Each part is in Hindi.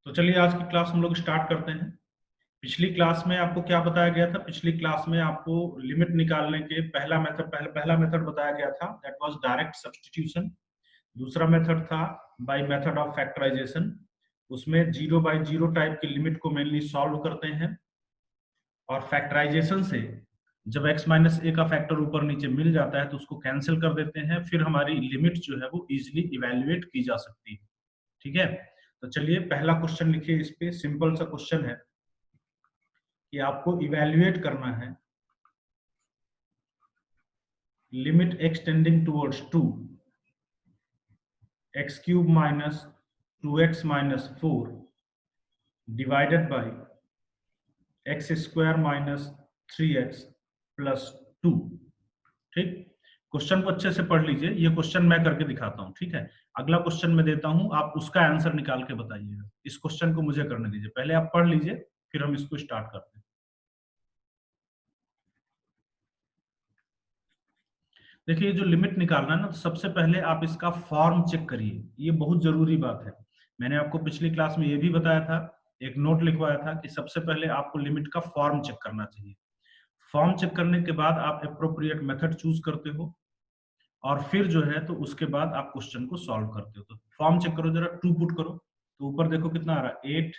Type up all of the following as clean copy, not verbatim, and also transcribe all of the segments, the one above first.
तो चलिए आज की क्लास हम लोग स्टार्ट करते हैं। पिछली क्लास में आपको क्या बताया गया था? पिछली क्लास में आपको लिमिट निकालने के पहला मेथड बताया गया था, दैट वाज डायरेक्ट सब्स्टिट्यूशन। दूसरा मेथड था बाय मेथड ऑफ फैक्टराइजेशन। उसमें 0 बाय 0 टाइप की लिमिट को मेनली सॉल्व करते हैं और फैक्टराइजेशन से जब x माइनस ए का फैक्टर ऊपर नीचे मिल जाता है तो उसको कैंसिल कर देते हैं, फिर हमारी लिमिट जो है वो इजिली इवेल्युएट की जा सकती है। ठीक है, तो चलिए पहला क्वेश्चन लिखिए। इस पे सिंपल सा क्वेश्चन है कि आपको इवेल्युएट करना है limit x tending towards 2 x cube minus 2x minus 4 divided by x square minus 3x plus 2। ठीक, क्वेश्चन को अच्छे से पढ़ लीजिए। ये क्वेश्चन मैं करके दिखाता हूँ, ठीक है। अगला क्वेश्चन मैं देता हूँ, आप उसका आंसर निकाल के बताइएगा। इस क्वेश्चन को मुझे करने दीजिए, पहले आप पढ़ लीजिए फिर हम इसको स्टार्ट करते हैं। देखिए, जो लिमिट निकालना है ना, तो सबसे पहले आप इसका फॉर्म चेक करिए, ये बहुत जरूरी बात है। मैंने आपको पिछली क्लास में ये भी बताया था, एक नोट लिखवाया था कि सबसे पहले आपको लिमिट का फॉर्म चेक करना चाहिए। फॉर्म चेक करने के बाद आप अप्रोप्रिएट मेथड चूज करते हो और फिर जो है तो उसके बाद आप क्वेश्चन को सॉल्व करते हो। तो फॉर्म चेक करो जरा, 2 पुट करो तो ऊपर देखो कितना आ रहा है, 8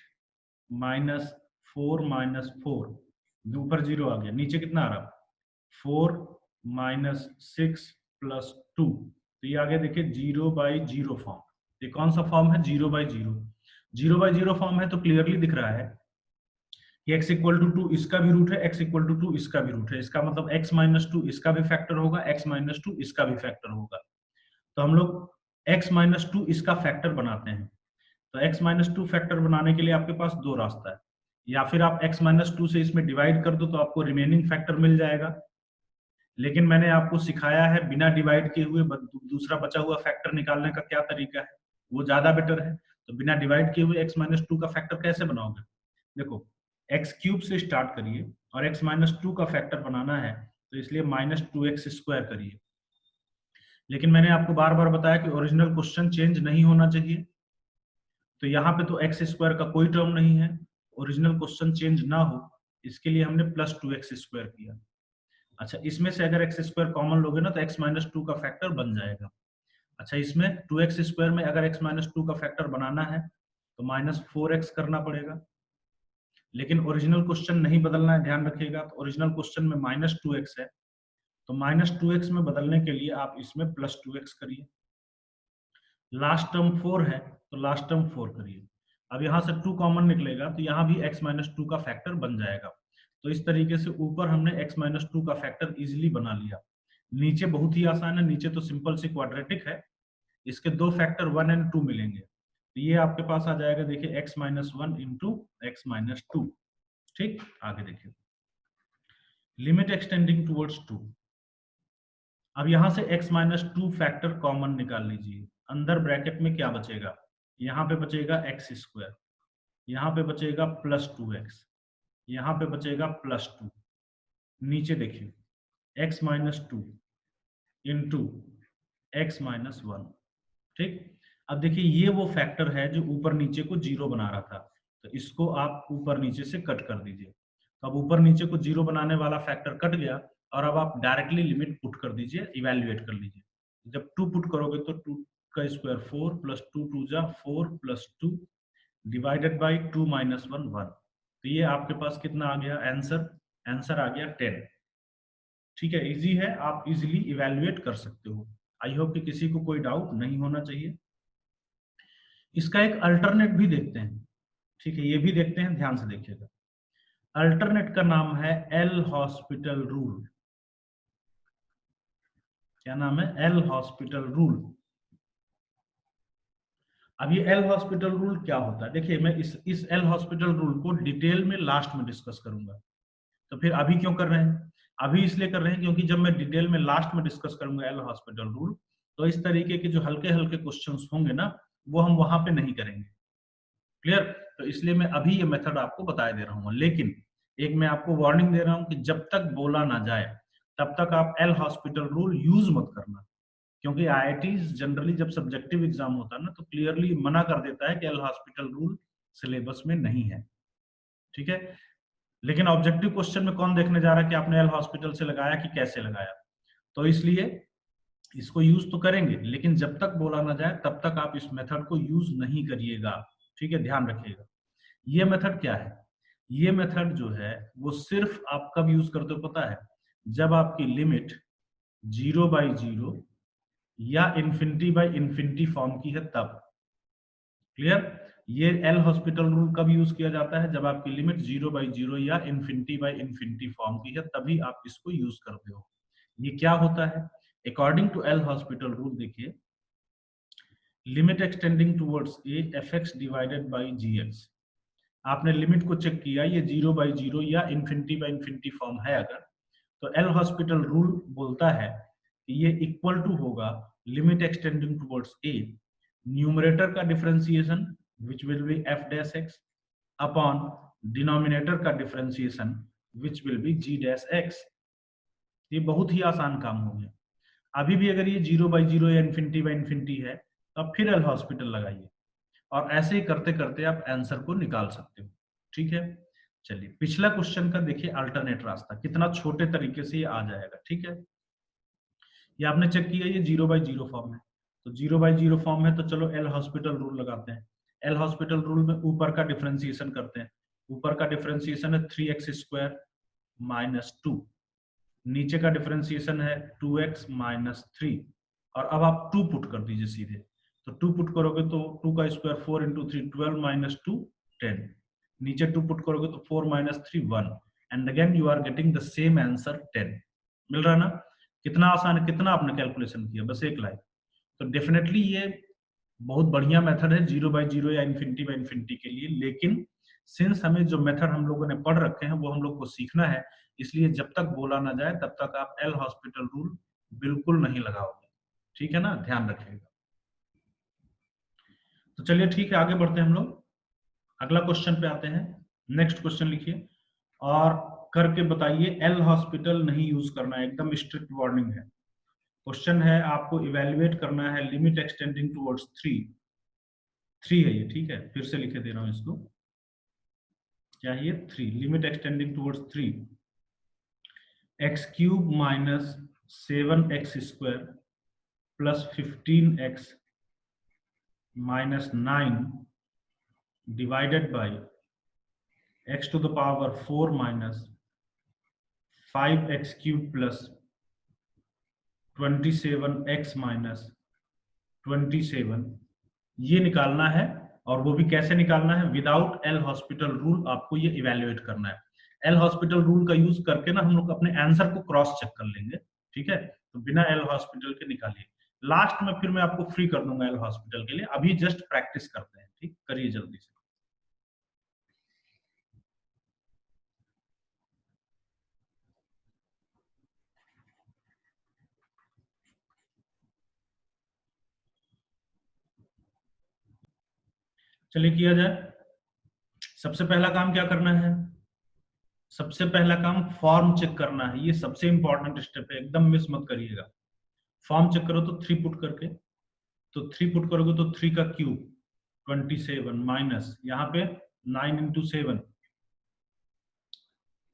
माइनस 4 माइनस 4, ऊपर 0 आ गया। नीचे कितना आ रहा, 4 माइनस 6 प्लस 2, तो ये आ गया देखिए 0 बाई 0 फॉर्म। ये कौन सा फॉर्म है? 0 बाई 0। 0 बाई 0 फॉर्म है तो क्लियरली दिख रहा है कि x इक्वल टू 2 इसका भी रूट है, x इक्वल टू 2 इसका भी रूट है। इसका मतलब x माइनस 2 इसका भी फैक्टर होगा, x माइनस 2 इसका भी फैक्टर होगा। तो हम लोग x माइनस 2 इसका फैक्टर बनाते हैं। तो x माइनस 2 फैक्टर बनाने के लिए आपके पास दो रास्ता है, या फिर आप x माइनस 2 से इसमें डिवाइड कर दो तो आपको रिमेनिंग फैक्टर मिल जाएगा। लेकिन मैंने आपको सिखाया है बिना डिवाइड किए हुए दूसरा बचा हुआ फैक्टर निकालने का क्या तरीका है, वो ज्यादा बेटर है। तो बिना डिवाइड किए हुए x माइनस 2 का फैक्टर कैसे बनाओगे? देखो, एक्स क्यूब से स्टार्ट करिए और x माइनस 2 का फैक्टर बनाना है तो इसलिए माइनस 2x स्क्वायर करिए। लेकिन मैंने आपको बार बार बताया कि ओरिजिनल क्वेश्चन चेंज नहीं होना चाहिए, तो यहाँ पे तो एक्स स्क्वायर का कोई टर्म नहीं है। ओरिजिनल क्वेश्चन चेंज ना हो इसके लिए हमने प्लस 2x स्क्वायर किया। अच्छा, इसमें से अगर एक्स स्क्वायर कॉमन लोगे ना तो x माइनस 2 का फैक्टर बन जाएगा। अच्छा, इसमें 2x स्क्वायर में अगर x माइनस 2 का फैक्टर बनाना है तो माइनस 4x करना पड़ेगा। लेकिन ओरिजिनल क्वेश्चन नहीं बदलना है, ध्यान रखिएगा। तो ओरिजिनल क्वेश्चन में माइनस 2x है, तो माइनस 2x में बदलने के लिए आप इसमें प्लस 2x करिए। लास्ट टर्म 4 है तो लास्ट टर्म 4 करिए। अब यहाँ से 2 कॉमन निकलेगा तो यहाँ भी x माइनस 2 का फैक्टर बन जाएगा। तो इस तरीके से ऊपर हमने x माइनस 2 का फैक्टर इजिली बना लिया। नीचे बहुत ही आसान है, नीचे तो सिंपल सी क्वाड्रेटिक है, इसके दो फैक्टर 1 एंड 2 मिलेंगे। तो ये आपके पास आ जाएगा देखिए x minus 1 into x minus 2। ठीक, आगे देखिए, लिमिट एक्सटेंडिंग टुवर्ड्स 2। अब यहां से x माइनस 2 फैक्टर कॉमन निकाल लीजिए। अंदर ब्रैकेट में क्या बचेगा? यहाँ पे बचेगा एक्स स्क्वायर, यहाँ पे बचेगा प्लस 2x, यहाँ पे बचेगा प्लस 2। नीचे देखिए x minus 2 into x minus 1। ठीक, अब देखिए ये वो फैक्टर है जो ऊपर नीचे को जीरो बना रहा था, तो इसको आप ऊपर नीचे से कट कर दीजिए। तो अब ऊपर नीचे को जीरो बनाने वाला फैक्टर कट गया और अब आप डायरेक्टली लिमिट पुट कर दीजिए, इवेल्युएट कर लीजिए। जब 2 पुट करोगे तो 2 का स्क्वायर 4 प्लस 2 2 जा 4 प्लस 2 डिवाइडेड बाई 2 माइनस 1 1। तो ये आपके पास कितना आ गया आंसर? आंसर आ गया 10। ठीक है, इजी है, आप इजीली इवेल्युएट कर सकते हो। आई होप कि किसी को कोई डाउट नहीं होना चाहिए। इसका एक अल्टरनेट भी देखते हैं, ठीक है, ये भी देखते हैं, ध्यान से देखिएगा। अल्टरनेट का नाम है एल हॉस्पिटल रूल। क्या नाम है? L hospital rule. अब ये एल हॉस्पिटल रूल क्या होता है? देखिए, मैं इस एल हॉस्पिटल रूल को डिटेल में लास्ट में डिस्कस करूंगा। तो फिर अभी क्यों कर रहे हैं? अभी इसलिए कर रहे हैं क्योंकि जब मैं डिटेल में लास्ट में डिस्कस करूंगा एल हॉस्पिटल रूल, तो इस तरीके के जो हल्के हल्के क्वेश्चंस होंगे ना, वो हम वहां पे नहीं करेंगे। क्लियर? तो इसलिए मैं अभी ये मेथड आपको बताए दे रहा हूँ। लेकिन एक मैं आपको वार्निंग दे रहा हूँ कि जब तक बोला ना जाए तब तक आप एल हॉस्पिटल रूल यूज मत करना, क्योंकि आईआईटी जनरली जब सब्जेक्टिव एग्जाम होता है ना तो क्लियरली मना कर देता है कि एल हॉस्पिटल रूल सिलेबस में नहीं है, ठीक है। लेकिन ऑब्जेक्टिव क्वेश्चन में कौन देखने जा रहा है कि आपने एल हॉस्पिटल से लगाया कि कैसे लगाया, तो इसलिए इसको यूज तो करेंगे, लेकिन जब तक बोला ना जाए तब तक आप इस मेथड को यूज नहीं करिएगा, ठीक है, ध्यान रखिएगा। ये मेथड क्या है, ये मेथड जो है वो सिर्फ आप कब यूज करते हो पता है, जब आपकी लिमिट 0/0 या इन्फिनिटी बाई इन्फिनिटी फॉर्म की है तब। क्लियर। ये एल हॉस्पिटल रूल कब यूज किया जाता है, जब आपकी लिमिट 0/0 या इन्फिनिटी बाई इन्फिनिटी फॉर्म की है, तभी आप इसको यूज करते हो। ये क्या होता है, according to L hospital rule देखिए, limit extending towards a fx divided by gx। आपने लिमिट को चेक किया, ये 0/0 या इन्फिनिटी बाई इन्फिनिटी फॉर्म है अगर, तो एल हॉस्पिटल रूल बोलता है कि ये इक्वल टू होगा limit extending towards a, numerator का differentiation which will be f dash x upon denominator का differentiation which will be g dash x। ये बहुत ही आसान काम हो गया। अभी भी अगर ये 0/0 या इन्फिनिटी बाई इन्फिनिटी है तो आप फिर एल हॉस्पिटल लगाइए, और ऐसे ही करते करते आप आंसर को निकाल सकते हो, ठीक है। चलिए पिछला क्वेश्चन का देखिए अल्टरनेट रास्ता, कितना छोटे तरीके से ये आ जाएगा, ठीक है। ये आपने चेक किया, ये 0/0 फॉर्म है, तो 0/0 फॉर्म है तो चलो एल हॉस्पिटल रूल लगाते हैं। एल हॉस्पिटल रूल में ऊपर का डिफरेंशिएशन करते हैं, ऊपर का डिफरेंशिएशन है 3x² माइनस 2, नीचे का डिफरेंशिएशन है 2x माइनस 3, और अब आप 2 पुट कर दीजिए सीधे, तो 2 पुट करोगे तो 2 का स्क्वायर 4 इंटू 3 12 माइनस 2 10, नीचे 2 पुट करोगे तो 4 minus 3 1, and again you are getting the same answer 10। मिल रहा है ना, कितना आसान है, कितना आपने कैलकुलेशन किया, बस एक लाइन। तो डेफिनेटली ये बहुत बढ़िया मेथड है 0/0 या इन्फिनिटी बाई इन्फिनिटी के लिए, लेकिन सिंस हमें जो मेथड हम लोगों ने पढ़ रखे हैं वो हम लोग को सीखना है, इसलिए जब तक बोला ना जाए तब तक आप एल हॉस्पिटल रूल बिल्कुल नहीं लगाओगे, ठीक है ना, ध्यान रखिएगा। तो चलिए ठीक है, आगे बढ़ते हैं हम लोग, अगला क्वेश्चन पे आते हैं। नेक्स्ट क्वेश्चन लिखिए और करके बताइए, एल हॉस्पिटल नहीं यूज करना है, एकदम स्ट्रिक्ट वार्निंग है। क्वेश्चन है आपको इवेल्युएट करना है लिमिट एक्सटेंडिंग टुवर्ड्स 3 है ये, ठीक है, फिर से लिखे दे रहा हूं इसको, क्या है ये 3, limit extending towards 3, x³ minus 7x² plus 15x minus 9 divided by x to the power 4 minus 5x³ plus 27x minus 27, ये निकालना है, और वो भी कैसे निकालना है, विदाउट एल हॉस्पिटल रूल आपको ये इवेल्युएट करना है। एल हॉस्पिटल रूल का यूज करके ना हम लोग अपने आंसर को क्रॉस चेक कर लेंगे, ठीक है, तो बिना एल हॉस्पिटल के निकालिए, लास्ट में फिर मैं आपको फ्री कर दूंगा एल हॉस्पिटल के लिए, अभी जस्ट प्रैक्टिस करते हैं, ठीक, करिए जल्दी से। चलिए किया जाए। सबसे पहला काम क्या करना है, सबसे पहला काम फॉर्म चेक करना है, ये सबसे इंपॉर्टेंट स्टेप है, एकदम मिस मत करिएगा। फॉर्म चेक करो तो 3 पुट करके, तो 3 पुट करोगे तो 3 का क्यूब 27 माइनस यहाँ पे 9 इंटू 7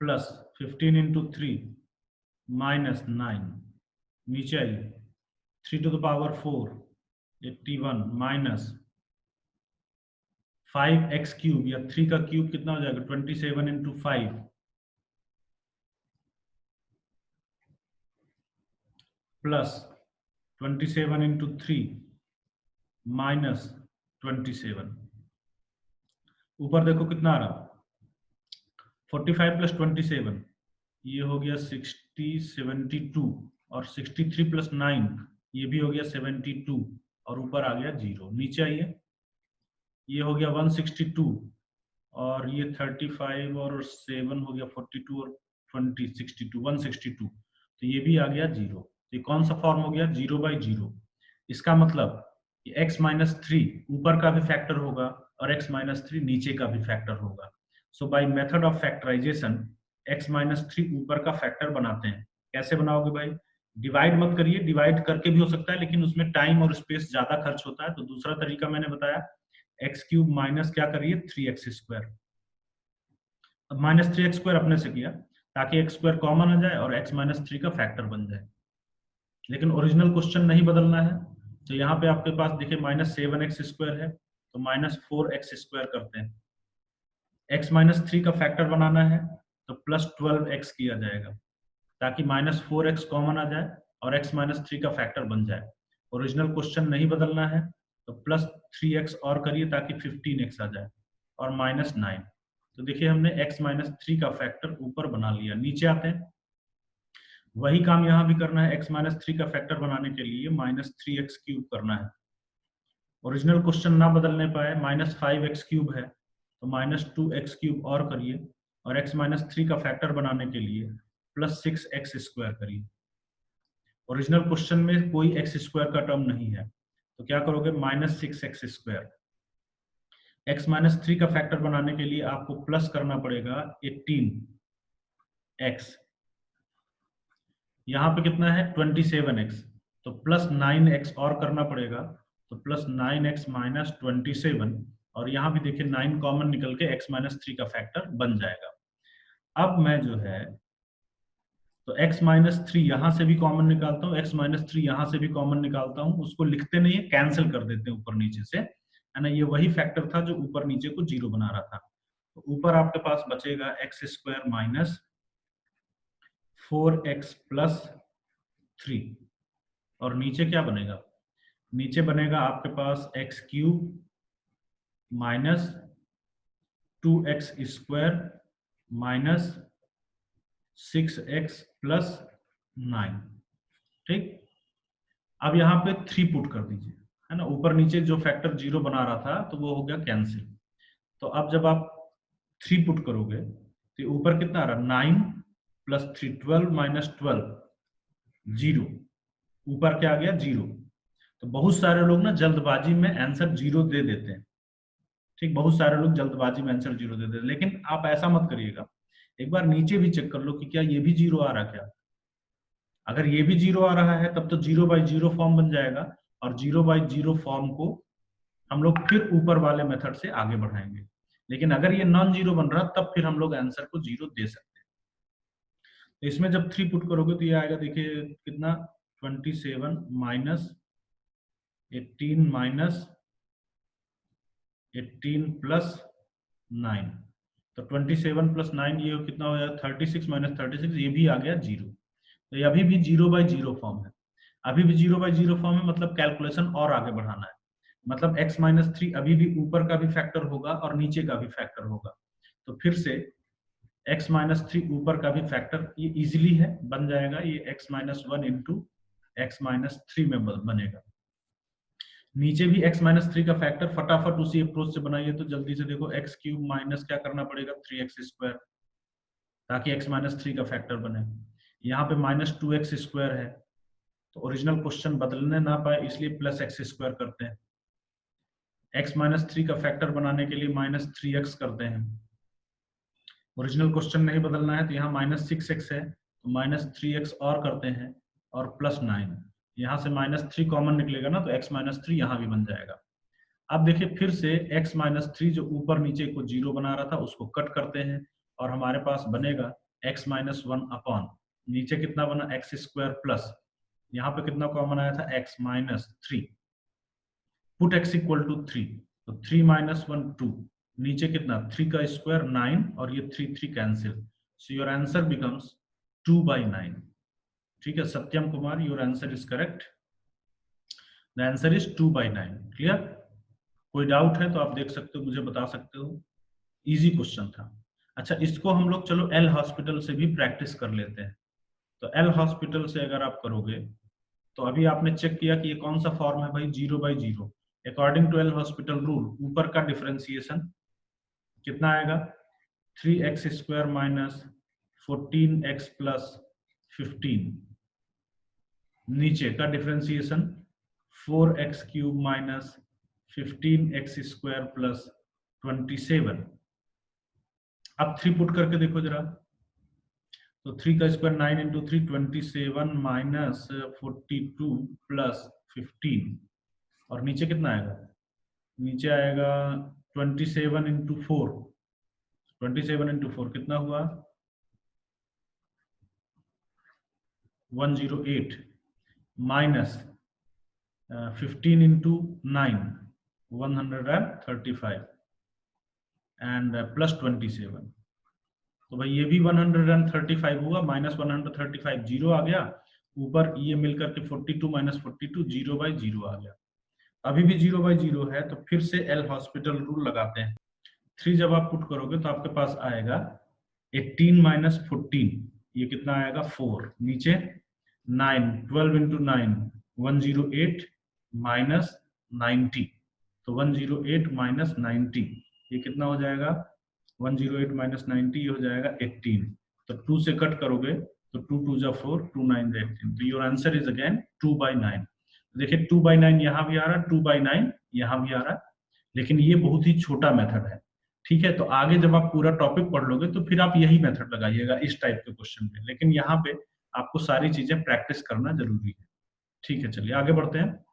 प्लस 15 इंटू 3 माइनस 9, नीचे आइए 3 to the power 4 81 minus 5x³ या 3 का क्यूब कितना हो जाएगा 27 इंटू 5 प्लस 27 इंटू 3 माइनस 27, ऊपर देखो कितना आ रहा 45 प्लस 27, ये हो गया 60 72, और 63 प्लस 9 ये भी हो गया 72, और ऊपर आ गया 0, नीचे आइए ये हो गया 162, और ये 35 और 7 हो गया 42 और 20 62 162, तो ये भी आ गया 0। ये कौन सा फॉर्म हो गया 0/0, इसका मतलब x माइनस 3 ऊपर का भी फैक्टर होगा और x माइनस 3 नीचे का भी फैक्टर होगा। So by method of factorisation x minus 3 ऊपर का फैक्टर बनाते हैं। कैसे बनाओगे भाई, डिवाइड मत करिए, डिवाइड करके भी हो सकता है लेकिन उसमें टाइम और स्पेस ज्यादा खर्च होता है, तो दूसरा तरीका मैंने बताया एक्स क्यूब माइनस क्या करिए 3x²। अब -3x² अपने से किया ताकि x² कॉमन आ जाए और x-3 का फैक्टर बन जाए, लेकिन ओरिजिनल क्वेश्चन नहीं बदलना है। तो यहाँ पे आपके पास देखिए -7x² है तो -4x² करते हैं। x-3 का फैक्टर बनाना है तो +12x किया जाएगा ताकि -4x कॉमन आ जाए और x-3 का फैक्टर बन जाए। ओरिजिनल क्वेश्चन नहीं बदलना है तो +3x और करिए ताकि 15x आ जाए और -9। तो देखिए हमने x-3 का फैक्टर ऊपर बना लिया। नीचे आते हैं, वही काम यहाँ भी करना है। x-3 का फैक्टर बनाने के लिए -3x³ करना है। ओरिजिनल क्वेश्चन ना बदलने पाए, -5x³ है तो -2x³ और करिए और x-3 का फैक्टर बनाने के लिए +6x² करिए। ओरिजिनल क्वेश्चन में कोई x² का टर्म नहीं है तो क्या करोगे -6x²। x-3 का फैक्टर बनाने के लिए आपको प्लस करना पड़ेगा 18x। यहाँ पे कितना है 27x, तो +9x और करना पड़ेगा तो +9x - 27, और यहाँ भी देखिए 9 कॉमन निकल के x-3 का फैक्टर बन जाएगा। अब मैं जो है तो x-3 यहाँ से भी कॉमन निकालता हूँ, x-3 यहाँ से भी कॉमन निकालता हूँ। उसको लिखते नहीं है, कैंसिल कर देते हैं ऊपर नीचे से, है ना। ये वही फैक्टर था जो ऊपर नीचे को 0 बना रहा था। तो ऊपर आपके पास बचेगा x² - 4x + 3, और नीचे क्या बनेगा, नीचे बनेगा आपके पास x³ - 2x² - 6x + 9। ठीक, अब यहाँ पे 3 पुट कर दीजिए, है ना। ऊपर नीचे जो फैक्टर 0 बना रहा था तो वो हो गया कैंसिल। तो अब जब आप 3 पुट करोगे तो ऊपर कितना आ रहा है 9 + 3 12 - 12 0, ऊपर क्या आ गया 0। तो बहुत सारे लोग ना जल्दबाजी में आंसर 0 दे देते हैं। ठीक, बहुत सारे लोग जल्दबाजी में आंसर 0 दे देते हैं, लेकिन आप ऐसा मत करिएगा। एक बार नीचे भी चेक कर लो कि क्या ये भी 0 आ रहा क्या। अगर ये भी 0 आ रहा है तब तो 0/0 फॉर्म बन जाएगा, और 0/0 फॉर्म को हम लोग फिर ऊपर वाले मेथड से आगे बढ़ाएंगे। लेकिन अगर ये नॉन जीरो बन रहा तब फिर हम लोग आंसर को 0 दे सकते हैं। तो इसमें जब 3 पुट करोगे तो ये आएगा, देखिए कितना 27 - 18 - 18 + 9, तो 27 + 9 ये कितना हो जाएगा 36 - 36, ये भी आ गया 0। तो ये अभी भी 0/0 फॉर्म है। अभी भी 0/0 फॉर्म है, मतलब कैलकुलेशन और आगे बढ़ाना है। मतलब x-3 अभी भी ऊपर का भी फैक्टर होगा और नीचे का भी फैक्टर होगा। तो फिर से x-3 ऊपर का भी फैक्टर ये इजीली है, बन जाएगा। ये x-1 × x-3 में बनेगा। नीचे भी x-3 का फैक्टर फटाफट उसी अप्रोच से बनाइए। तो जल्दी से देखो, x³ माइनस क्या करना पड़ेगा 3x², ताकि x-3 का फैक्टर बने। यहाँ पे -2x² है तो ओरिजिनल क्वेश्चन बदलने ना पाए इसलिए +x² करते हैं। x-3 का फैक्टर बनाने के लिए -3x करते हैं। ओरिजिनल क्वेश्चन नहीं बदलना है तो यहाँ -6x है तो -3x और करते हैं और +9। यहाँ से -3 कॉमन निकलेगा ना तो x-3 यहाँ भी बन जाएगा। अब देखिए फिर से x-3 जो ऊपर नीचे को 0 बना रहा था उसको कट करते हैं और हमारे पास बनेगा x-1 अपॉन नीचे कितना बना x² प्लस यहाँ पे कितना कॉमन आया था x-3, पुट x = 3, तो 3 - 1 2, नीचे कितना 3 का स्क्वायर 9 और ये 3 cancel, so your answer becomes 2/9। ठीक है Satyam Kumar, your answer is correct. The answer is 2/9। Clear? कोई डाउट है तो आप देख सकते हो, मुझे बता सकते हो। इजी क्वेश्चन था। अच्छा, इसको हम लोग चलो एल हॉस्पिटल से भी प्रैक्टिस कर लेते हैं। तो एल हॉस्पिटल से अगर आप करोगे तो अभी आपने चेक किया कि ये कौन सा फॉर्म है भाई 0/0। According to L hospital rule ऊपर का डिफरेंशिएशन कितना आएगा 3x² - 14x + 15, नीचे का डिफरेंशिएशन 4x³ - 15x² + 27। अब 3 पुट करके देखो जरा, तो 3 का स्क्वायर 9 × 3 27 - 42 + 15, और नीचे कितना आएगा नीचे आएगा 27 इंटू 4, 27 इंटू 4 कितना हुआ 108 माइनस 15 इंटू 9 135 एंड प्लस 27, तो भाई ये भी 135 हुआ, माइनस 135 जीरो आ गया, ऊपर ये मिलकर के 42 माइनस 42 0/0 आ गया। अभी भी 0/0 है, तो फिर से एल हॉस्पिटल रूल लगाते हैं। 3 जब आप पुट करोगे तो आपके पास आएगा 18 माइनस 14, ये कितना आएगा 4, नीचे 9 12 इंटू 9 108 माइनस 90, तो 108 माइनस 90 ये कितना हो जाएगा 108 माइनस 90 ये हो जाएगा 18, तो 2 से कट करोगे तो 2 2 जा 4 2 9 जा 18, तो योर आंसर इज अगेन 2/9। देखिए 2/9 यहाँ भी आ रहा है, 2/9 यहाँ भी आ रहा है, लेकिन ये बहुत ही छोटा मेथड है। ठीक है, तो आगे जब आप पूरा टॉपिक पढ़ लोगे तो फिर आप यही मेथड लगाइएगा इस टाइप के क्वेश्चन में, लेकिन यहाँ पे आपको सारी चीजें प्रैक्टिस करना जरूरी है। ठीक है, चलिए आगे बढ़ते हैं।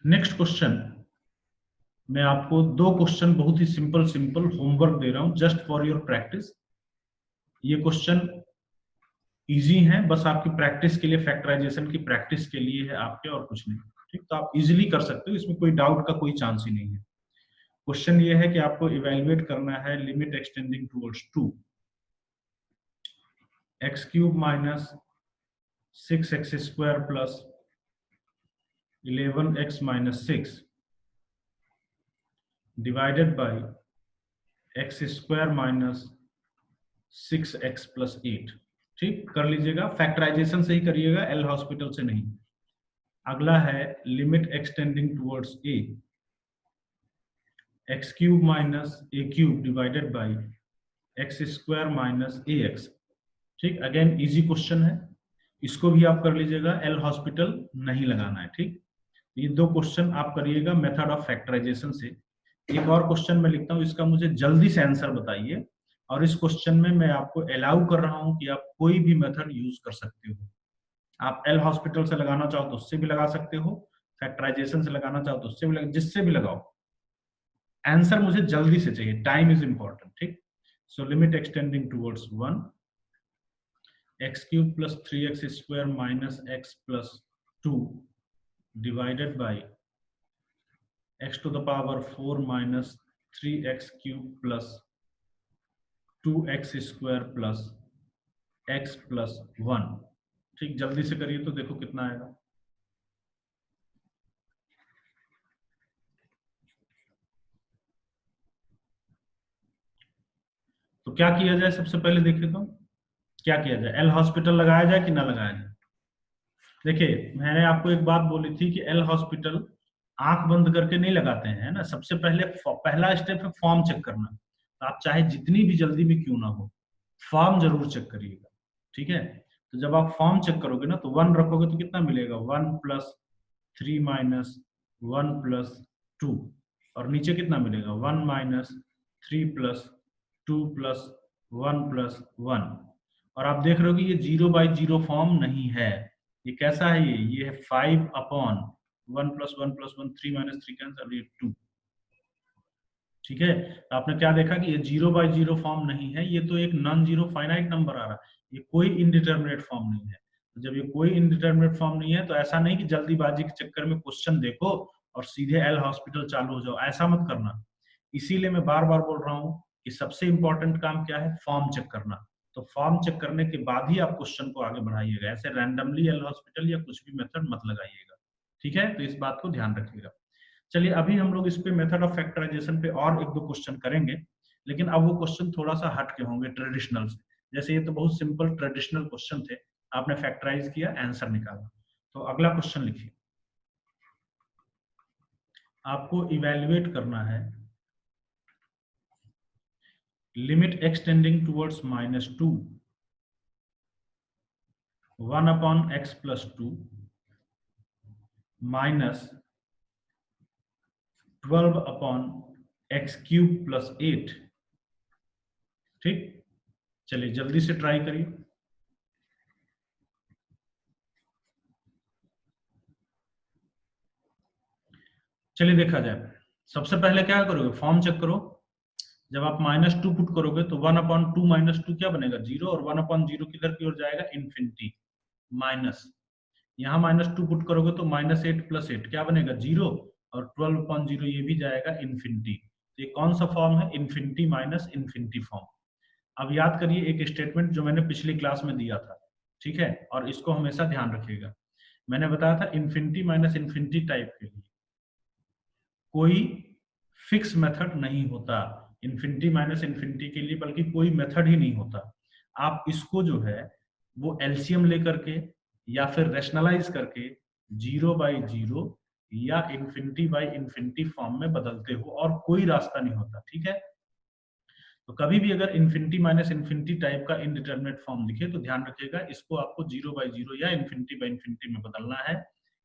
नेक्स्ट क्वेश्चन, मैं आपको 2 क्वेश्चन बहुत ही सिंपल सिंपल होमवर्क दे रहा हूं जस्ट फॉर योर प्रैक्टिस। ये क्वेश्चन इजी है, बस आपकी प्रैक्टिस के लिए, फैक्टराइजेशन की प्रैक्टिस के लिए है आपके, और कुछ नहीं। ठीक, तो आप इजीली कर सकते हो, इसमें कोई डाउट का कोई चांस ही नहीं है। क्वेश्चन ये है कि आपको इवेल्युएट करना है limit extending towards 2 x cube minus 6x square plus 11x minus 6 divided by x square minus 6x plus 8। ठीक, कर लीजिएगा, फैक्टराइजेशन से ही करिएगा, एल हॉस्पिटल से नहीं। अगला है limit extending towards a x cube minus a cube divided by x square minus ax। ठीक, अगेन इजी क्वेश्चन है, इसको भी आप कर लीजिएगा, एल हॉस्पिटल नहीं लगाना है। ठीक, ये 2 क्वेश्चन आप करिएगा मेथड ऑफ फैक्टराइजेशन से। एक और क्वेश्चन मैं लिखता हूँ, इसका मुझे जल्दी से आंसर बताइए, और इस क्वेश्चन में मैं आपको अलाउ कर रहा हूं कि आप कोई भी मेथड यूज कर सकते हो। आप एल हॉस्पिटल से लगाना चाहो तो उससे भी लगा सकते हो, फैक्टराइजेशन से लगाना चाहो तो उससे भी जिससे भी लगाओ, आंसर मुझे जल्दी से चाहिए, टाइम इज इंपॉर्टेंट। ठीक, so limit extending towards 1 x cube plus 3x square minus x plus 2 divided by x to the power 4 minus 3x cube plus 2x square plus x plus 1। ठीक, जल्दी से करिए तो देखो कितना आएगा। तो क्या किया जाए, सबसे पहले देखिए तो क्या किया जाए, एल हॉस्पिटल लगाया जाए कि ना लगाया जाए। देखिए, मैंने आपको एक बात बोली थी कि एल हॉस्पिटल आंख बंद करके नहीं लगाते हैं, है ना। सबसे पहले पहला स्टेप है फॉर्म चेक करना, तो आप चाहे जितनी भी जल्दी भी क्यों ना हो, फॉर्म जरूर चेक करिएगा। ठीक है, तो जब आप फॉर्म चेक करोगे ना, तो 1 रखोगे तो कितना मिलेगा 1 प्लस 3 माइनस 1 प्लस 2, और नीचे कितना मिलेगा 1 माइनस 3 प्लस 2 प्लस 1 प्लस 1। और आप देख रहे हो कि ये 0/0 फॉर्म नहीं है, ये कैसा है, ये है 5 upon 1 plus 1 plus 1 3 minus 3 cancel, ये 2। ठीक है, तो आपने क्या देखा कि ये 0/0 फॉर्म नहीं है, ये तो एक नॉन जीरो फाइनाइट नंबर आ रहा है, ये कोई इनडिटर्मिनेट फॉर्म नहीं है। तो जब ये कोई इनडिटर्मिनेट फॉर्म नहीं है, तो ऐसा नहीं कि जल्दीबाजी के चक्कर में क्वेश्चन देखो और सीधे एल हॉस्पिटल चालू हो जाओ, ऐसा मत करना। इसीलिए मैं बार बार बोल रहा हूँ कि सबसे इंपॉर्टेंट काम क्या है, फॉर्म चेक करना। तो फॉर्म चेक करने के बाद ही आप क्वेश्चन को आगे बढ़ाइएगा, ऐसे रैंडमली एल हॉस्पिटल या कुछ भी मेथड मत लगाइएगा। ठीक है, तो इस बात को ध्यान रखिएगा। चलिए, अभी हम लोग इस पे मेथड ऑफ फैक्टराइजेशन पे और 1-2 क्वेश्चन करेंगे, लेकिन अब वो क्वेश्चन थोड़ा सा हट के होंगे ट्रेडिशनल से। जैसे ये तो बहुत सिंपल ट्रेडिशनल क्वेश्चन थे, आपने फैक्टराइज किया, आंसर निकाला। तो अगला क्वेश्चन लिखिए, आपको इवेल्युएट करना है limit extending towards -2 1 upon x plus 2 minus 12 upon x cube plus 8। ठीक, चलिए जल्दी से ट्राई करिए। चलिए देखा जाए। सबसे पहले क्या करोगे, फॉर्म चेक करो। जब आप -2 पुट करोगे तो 1/2 -2 क्या बनेगा, 0, और 1/0 किधर की ओर जाएगा, इन्फिनिटी, माइनस। यहाँ -2 पुट करोगे तो -8 + 8 क्या बनेगा, 0, और 12/0 ये भी जाएगा इन्फिनिटी। तो ये कौन सा फॉर्म है, इन्फिनिटी माइनस इन्फिनिटी फॉर्म। अब याद करिए एक स्टेटमेंट जो मैंने पिछली क्लास में दिया था, ठीक है, और इसको हमेशा ध्यान रखिएगा। मैंने बताया था इन्फिनिटी माइनस इन्फिनिटी टाइप के लिए कोई फिक्स मेथड नहीं होता, इन्फिनिटी माइनस इन्फिनिटी के लिए बल्कि कोई मेथड ही नहीं होता। आप इसको जो है वो एलसीएम लेकर के या फिर रैशनलाइज करके 0/0 या इन्फिनिटी फॉर्म में बदलते हो, और कोई रास्ता नहीं होता, ठीक है। तो कभी भी अगर इन्फिनिटी माइनस इन्फिनिटी टाइप का इनडिटरमिनेट फॉर्म दिखे तो ध्यान रखिएगा इसको आपको 0/0 या इन्फिनिटी में बदलना है।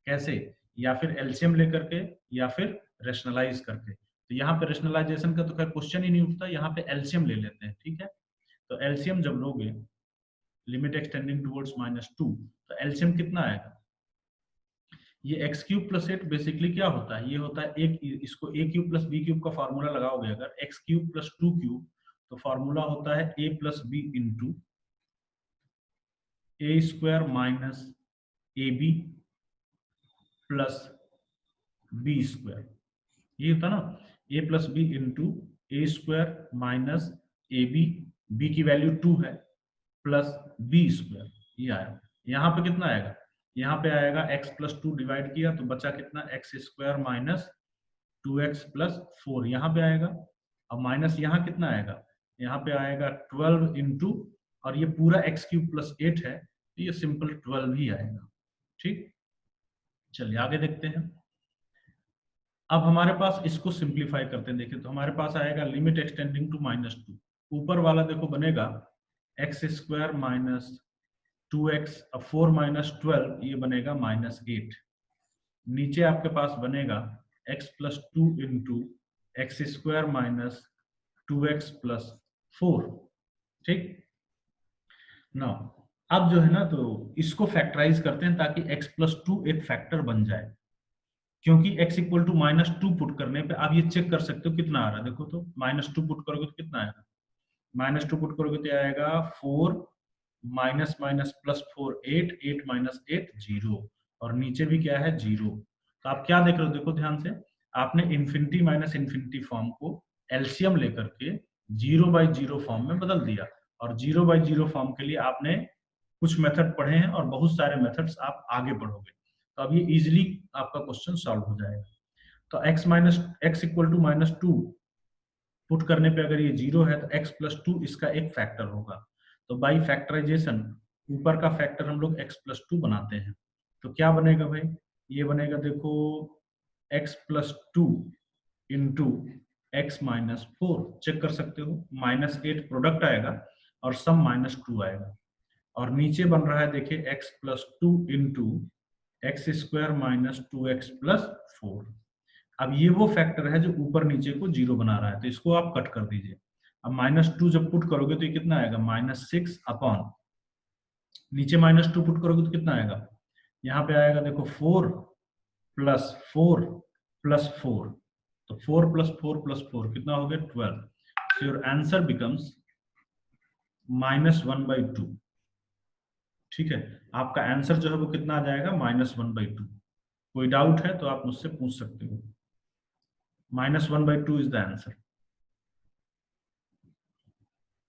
कैसे, या फिर एलसीएम लेकर के या फिर रैशनलाइज करके। तो यहाँ पे रैशनलाइजेशन का तो खैर क्वेश्चन ही नहीं उठता, यहाँ पे एलसीएम ले लेते हैं, ठीक है। तो एलसीएम जब लोगे, लिमिट एक्सटेंडिंग टुवर्ड्स -2, तो एलसीएम कितना आएगा, ये x³ + 8 बेसिकली क्या होता है, ये होता है एक, इसको a³ + b³ का फॉर्मूला लगाओगे अगर, x³ + 2³ तो फॉर्मूला होता है a + b * a² - ab + b²। ये होता ना, a + b * a² - ab, b की वैल्यू 2 है, प्लस b², ये आया। यहाँ पे कितना आएगा, यहाँ पे आएगा x + 2 डिवाइड किया तो बचा कितना, x² - 2x + 4 यहाँ पे आएगा। अब माइनस यहाँ कितना आएगा, यहाँ पे आएगा 12 इंटू, और ये पूरा x³ + 8 है तो ये सिंपल 12 ही आएगा, ठीक। चलिए आगे देखते हैं। अब हमारे पास इसको सिंप्लीफाई करते हैं, देखिए तो हमारे पास आएगा लिमिट एक्सटेंडिंग टू -2। ऊपर वाला देखो बनेगा x² - 2x, अब 4 - 12 ये बनेगा -8। नीचे आपके पास बनेगा x + 2 इंटू x² - 2x + 4, ठीक ना। अब जो है ना, तो इसको फैक्टराइज करते हैं ताकि x + 2 एक फैक्टर बन जाए, क्योंकि x = -2 पुट करने पे आप ये चेक कर सकते हो कितना आ रहा है। देखो तो -2 पुट करोगे तो कितना आएगा, -2 पुट करोगे तो आएगा 4 माइनस माइनस +4 8, 8 - 8 0, और नीचे भी क्या है 0। तो आप क्या देख रहे हो, देखो ध्यान से, आपने इन्फिनिटी माइनस इन्फिनिटी फॉर्म को एलसीएम लेकर के 0/0 फॉर्म में बदल दिया, और 0/0 फॉर्म के लिए आपने कुछ मेथड पढ़े हैं और बहुत सारे मेथड्स आप आगे पढ़ोगे, तो अब ये इजिली आपका क्वेश्चन सॉल्व हो जाएगा। तो x = -2 पुट करने पे अगर ये 0 है तो x + 2 इसका एक फैक्टर होगा। तो बाई फैक्टराइजेशन ऊपर का फैक्टर हम लोग x + 2 बनाते हैं। तो क्या बनेगा भाई, ये बनेगा देखो x + 2 इंटू x - 4, चेक कर सकते हो, -8 प्रोडक्ट आएगा और सम -2 आएगा, और नीचे बन रहा है देखिए x + 2 इंटू x² - 2x + 4। अब ये वो फैक्टर है जो ऊपर नीचे को 0 बना रहा है, तो इसको आप कट कर दीजिए। अब -2 जब पुट करोगे तो ये कितना आएगा, -6 अपॉन, नीचे -2 पुट करोगे तो कितना आएगा, यहाँ पे आएगा देखो 4 + 4 + 4, तो 4 + 4 + 4 कितना हो गया, 12। सो योर आंसर बिकम्स -1/2, ठीक है। आपका आंसर जो है वो कितना आ जाएगा, -1/2। कोई डाउट है तो आप मुझसे पूछ सकते हो। -1/2 इज द आंसर।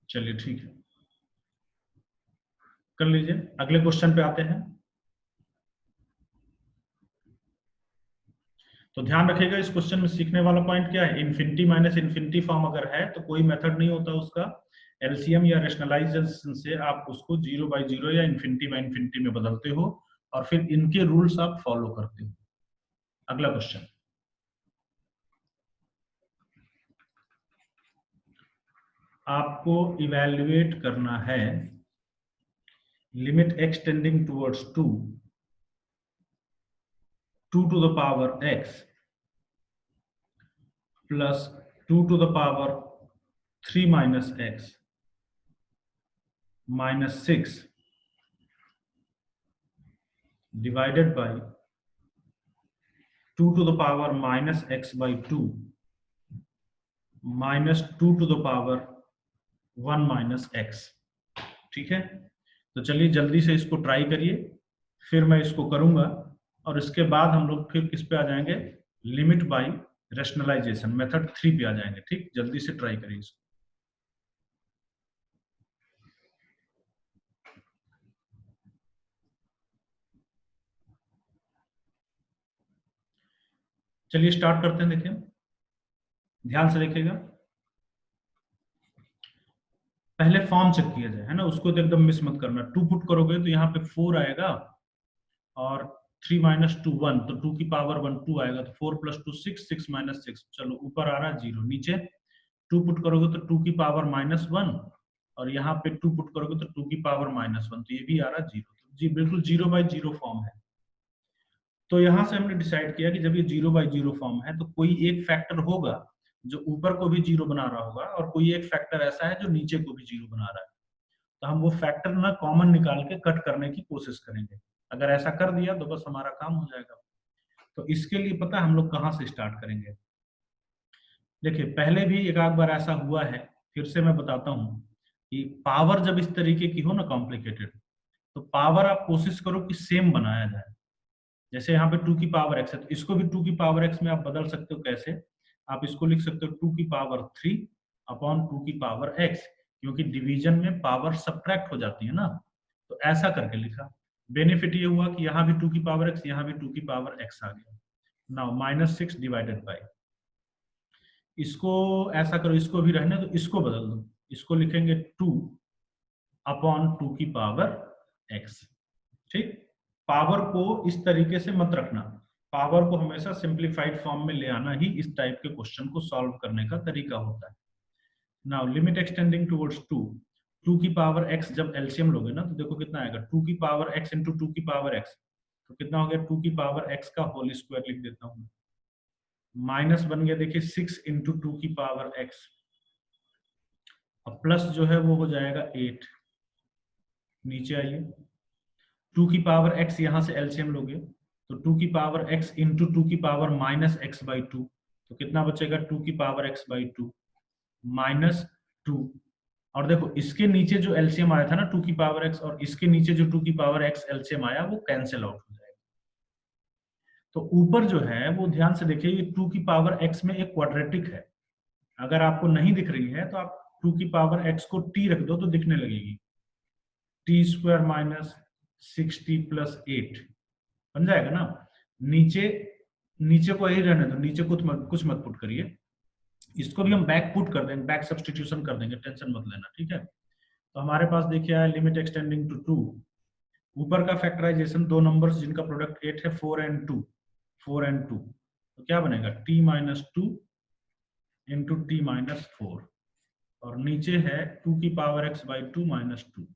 चलिए ठीक है, कर लीजिए। अगले क्वेश्चन पे आते हैं। तो ध्यान रखिएगा इस क्वेश्चन में सीखने वाला पॉइंट क्या है, इन्फिनिटी माइनस इन्फिनिटी फॉर्म अगर है तो कोई मेथड नहीं होता उसका, एलसीएम या रेशनलाइजेशन से आप उसको 0/0 या इन्फिनिटी में बदलते हो, और फिर इनके रूल्स आप फॉलो करते हो। अगला क्वेश्चन, आपको इवैल्यूएट करना है limit x tending towards 2 to the power x plus 2 to the power 3 minus x minus 6 divided by 2 to the power minus x by 2 minus 2 to the power 1 minus x। ठीक है, तो चलिए जल्दी से इसको ट्राई करिए, फिर मैं इसको करूंगा और इसके बाद हम लोग फिर किस पे आ जाएंगे, लिमिट बाय रैशनलाइजेशन मेथड 3 पे आ जाएंगे। ठीक, जल्दी से ट्राई करिए इसको। चलिए स्टार्ट करते हैं। देखिए ध्यान से देखिएगा, पहले फॉर्म चेक किया जाए, है ना, उसको तो एकदम मिस मत करना। 2 पुट करोगे तो यहाँ पे 4 आएगा और 3 माइनस 2 1, तो 2 की पावर 1 2 आएगा, तो 4 प्लस 2 6, 6 माइनस 6, चलो ऊपर आ रहा है 0, नीचे 2 पुट करोगे तो 2 की पावर माइनस 1 और यहाँ पे 2 पुट करोगे तो 2 की पावर माइनस 1, तो ये भी आ रहा है 0, तो जी बिल्कुल 0 बाई 0 फॉर्म है। तो यहाँ से हमने डिसाइड किया कि जब ये 0 बाई 0 फॉर्म है तो कोई एक फैक्टर होगा जो ऊपर को भी 0 बना रहा होगा और कोई एक फैक्टर ऐसा है जो नीचे को भी 0 बना रहा है। तो हम वो फैक्टर ना कॉमन निकाल के कट करने की कोशिश करेंगे। अगर ऐसा कर दिया तो बस हमारा काम हो जाएगा। तो इसके लिए पता है हम लोग कहाँ से स्टार्ट करेंगे। देखिए पहले भी एक आध बार ऐसा हुआ है, फिर से मैं बताता हूँ कि पावर जब इस तरीके की हो ना कॉम्प्लिकेटेड, तो पावर आप कोशिश करो कि सेम बनाया जाए। जैसे यहाँ पे 2 की पावर x है, तो इसको भी 2 की पावर x में आप बदल सकते हो। कैसे? आप इसको लिख सकते हो 2 की पावर 3 अपॉन 2 की पावर x, क्योंकि डिवीजन में पावर सब्ट्रैक्ट हो जाती है ना, तो ऐसा करके लिखा। बेनिफिट ये हुआ कि यहाँ भी 2 की पावर x, यहाँ भी 2 की पावर x आ गया। नाउ माइनस 6 डिवाइडेड बाई, इसको ऐसा करो, इसको भी रहने दो, इसको बदल दो, इसको लिखेंगे 2 अपॉन 2 की पावर x। ठीक, पावर को इस तरीके से मत रखना, पावर को हमेशा सिंप्लीफाइड फॉर्म में ले आना ही इस टाइप के क्वेश्चन को सॉल्व करने का तरीका होता है। नाउ लिमिट एक्सटेंडिंग टुवर्ड्स 2, 2 की पावर x जब एलसीएम लोगे ना तो देखो कितना आएगा, 2 की पावर x इंटू 2 की पावर x, तो कितना हो गया, 2 की पावर x का होल स्क्वायर लिख देता हूँ, माइनस बन गया देखिए 6 इंटू 2 की पावर x, अब प्लस जो है वो हो जाएगा 8। नीचे आइए, 2 की पावर x यहां से एलसीएम लोगे तो 2 की पावर x इंटू 2 की पावर माइनस x बाई 2, तो कितना बचेगा, 2 की पावर x बाई 2 माइनस 2। और देखो इसके नीचे जो एलसीएम आया था ना 2 की पावर x, और इसके नीचे जो 2 की पावर x एलसीएम आया वो कैंसिल आउट हो जाएगा। तो ऊपर जो है वो ध्यान से देखिए, ये 2 की पावर x में एक क्वाड्रेटिक है, अगर आपको नहीं दिख रही है तो आप 2 की पावर x को t रख दो तो दिखने लगेगी, T square minus 6t plus 8 बन जाएगा ना। नीचे नीचे को यही रहने दो, नीचे कुछ मत पुट करिए, इसको भी हम बैक पुट कर देंगे, बैक सब्स्टिट्यूशन कर देंगे, टेंशन मत लेना। ठीक है, तो हमारे पास देखिए आया लिमिट एक्सटेंडिंग टू 2, ऊपर का फैक्टराइजेशन दो नंबर्स जिनका प्रोडक्ट 8 है, 4 एंड 2, 4 एंड 2, तो क्या बनेगा, t minus 2 into T minus 4, और नीचे है 2 की power x by 2 minus 2।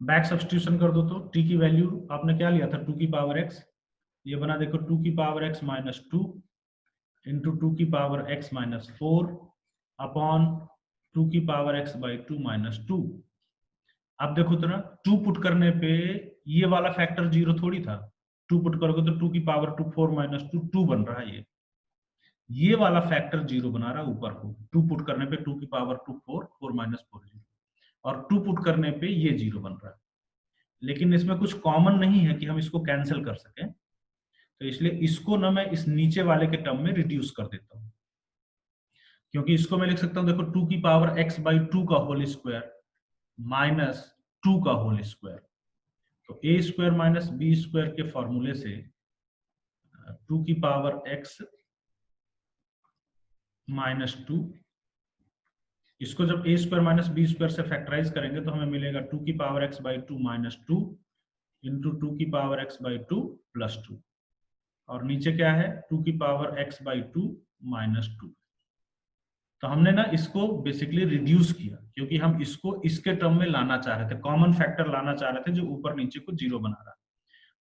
Back substitution कर दो तो t की वैल्यू आपने क्या लिया था, 2 की पावर x, ये बना देखो 2 की पावर x माइनस 2 इंटू 2 की पावर x माइनस 4 अपॉन 2 की पावर x बाई 2 माइनस 2। अब देखो तो ना 2 पुट करने पे ये वाला फैक्टर 0 थोड़ी था, 2 पुट करोगे तो 2 की पावर 2 4 माइनस 2 2 बन रहा है, ये वाला फैक्टर 0 बना रहा है ऊपर को, 2 पुट करने पे 2 की पावर 2 4 4 माइनस 4 0, और 2 पुट करने पे ये 0 बन रहा है। लेकिन इसमें कुछ कॉमन नहीं है कि हम इसको कैंसिल कर सकें, तो इसलिए इसको ना मैं इस नीचे वाले के टर्म में रिड्यूस कर देता हूं, क्योंकि इसको मैं लिख सकता हूं देखो 2 की पावर x बाई 2 का होल स्क्वायर माइनस 2 का होल स्क्वायर, तो a square minus b square के फॉर्मूले से 2 की पावर x माइनस 2, इसको जब a square minus b square से फैक्टराइज करेंगे तो हमें मिलेगा 2 की power x by 2 minus 2 into 2 की पावर x बाई 2 प्लस 2, और नीचे क्या है 2 की पावर x बाई 2 माइनस 2। तो हमने ना इसको बेसिकली रिड्यूस किया, क्योंकि हम इसको इसके टर्म में लाना चाह रहे थे, कॉमन फैक्टर लाना चाह रहे थे जो ऊपर नीचे को 0 बना रहा।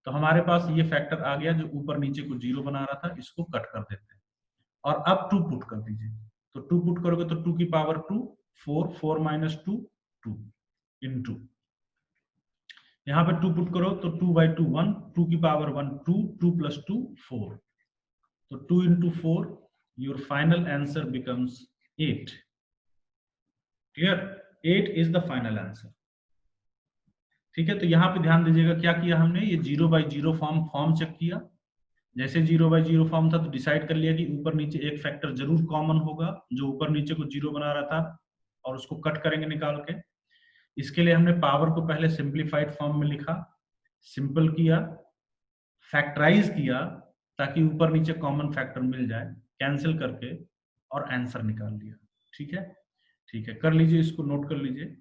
तो हमारे पास ये फैक्टर आ गया जो ऊपर नीचे को 0 बना रहा था, इसको कट कर देते हैं और अब 2 पुट कर दीजिए, तो 2 पुट करोगे तो 2 की पावर 2 4 4 माइनस 2 2 इंटू यहाँ पे 2 पुट करो तो 2 by 2 1, 2 की पावर 1 2, 2 plus 2 4, तो 2 into 4, your final answer becomes 8. Clear? 8 is the final answer. ठीक है, तो यहाँ पे ध्यान दीजिएगा क्या किया हमने, ये 0 by 0 फॉर्म चेक किया। जैसे 0 by 0 फॉर्म था तो डिसाइड कर लिया कि ऊपर नीचे एक फैक्टर जरूर कॉमन होगा जो ऊपर नीचे को 0 बना रहा था, और उसको कट करेंगे निकाल के। इसके लिए हमने पावर को पहले सिंप्लीफाइड फॉर्म में लिखा, सिंपल किया, फैक्टराइज किया ताकि ऊपर नीचे कॉमन फैक्टर मिल जाए, कैंसिल करके और आंसर निकाल लिया। ठीक है, ठीक है, कर लीजिए, इसको नोट कर लीजिए।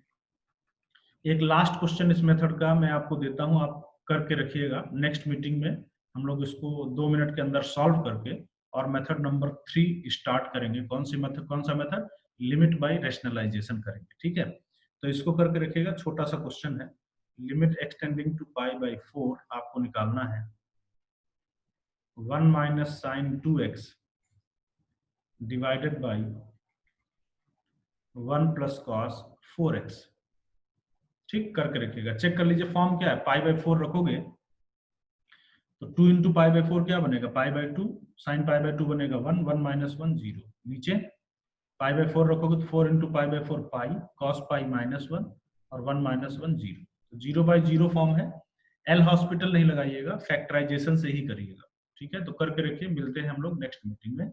एक लास्ट क्वेश्चन इस मेथड का मैं आपको देता हूं, आप करके रखिएगा। नेक्स्ट मीटिंग में हम लोग इसको 2 मिनट के अंदर सॉल्व करके और मेथड नंबर 3 स्टार्ट करेंगे। कौन सा मेथड? लिमिट बाय रैशनलाइजेशन करेंगे। ठीक है, तो इसको करके रखिएगा। छोटा सा क्वेश्चन है, limit extending to pi by 4 आपको निकालना है। 1 minus sine 2x divided by 1 plus cos 4x। ठीक, करके रखिएगा। चेक कर लीजिए फॉर्म क्या है, पाई बाई 4 रखोगे तो 2 इंटू पाई बाई 4 क्या बनेगा, pi by 2, sine pi by 2 बनेगा 1, 1 माइनस 1 0। नीचे पाई बाई 4 रखोगे तो 4 into pi by 4 pi, cos pi minus 1 और 1 माइनस 1 0। तो 0 बाई 0 फॉर्म है। एल हॉस्पिटल नहीं लगाइएगा, फैक्टराइजेशन से ही करिएगा। ठीक है, तो करके रखिए, मिलते हैं हम लोग नेक्स्ट मीटिंग में।